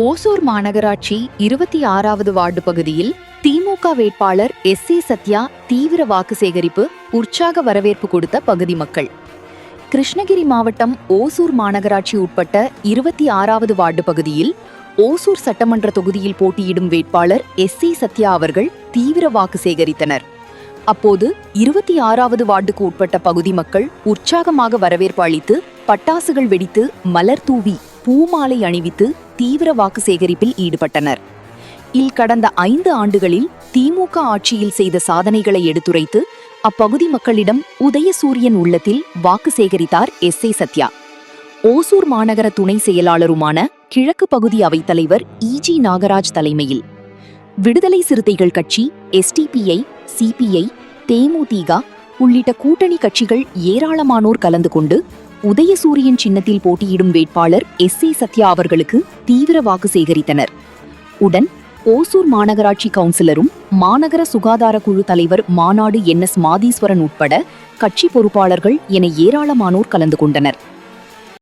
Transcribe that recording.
ஓசூர் மாநகராட்சி 26வது வார்டு பகுதியில் திமுக வேட்பாளர் எஸ்.ஏ. சத்யா தீவிர வாக்கு சேகரிப்பு உற்சாக வரவேற்பு கொடுத்த பகுதி மக்கள். கிருஷ்ணகிரி மாவட்டம் ஓசூர் மாநகராட்சி உட்பட்ட 26வது வார்டு பகுதியில் ஓசூர் சட்டமன்ற தொகுதியில் போட்டியிடும் வேட்பாளர் எஸ்.ஏ. சத்யா அவர்கள் தீவிர வாக்கு சேகரித்தனர். அப்போது 26வது வார்டுக்கு உட்பட்ட பகுதி மக்கள் உற்சாகமாக வரவேற்பு அளித்து பட்டாசுகள் வெடித்து மலர் தூவி பூமாலை அணிவித்து தீவிர வாக்கு சேகரிப்பில் ஈடுபட்டனர். கடந்த 5 ஆண்டுகளில் திமுக ஆட்சியில் செய்த சாதனைகளை எடுத்துரைத்து அப்பகுதி மக்களிடம் உதயசூரியன் உள்ளத்தில் வாக்கு சேகரித்தார் எஸ்.ஏ. சத்யா. ஓசூர் மாநகர துணை செயலாளருமான கிழக்கு பகுதி அவைத்தலைவர் இ.ஜி. நாகராஜ் தலைமையில் விடுதலை சிறுத்தைகள் கட்சி, எஸ்.டி.பி.ஐ, சி.பி.ஐ, தேமுதிக உள்ளிட்ட கூட்டணி கட்சிகள் ஏராளமானோர் கலந்து கொண்டு உதயசூரியன் சின்னத்தில் போட்டியிடும் வேட்பாளர் எஸ்.ஏ. சத்யா அவர்களுக்கு தீவிர வாக்கு சேகரித்தனர். உடன் ஓசூர் மாநகராட்சி கவுன்சிலரும் மாநகர சுகாதார குழு தலைவர் மாநாடு என்.எஸ். மாதீஸ்வரன் உட்பட கட்சி பொறுப்பாளர்கள் என ஏராளமானோர் கலந்து கொண்டனர்.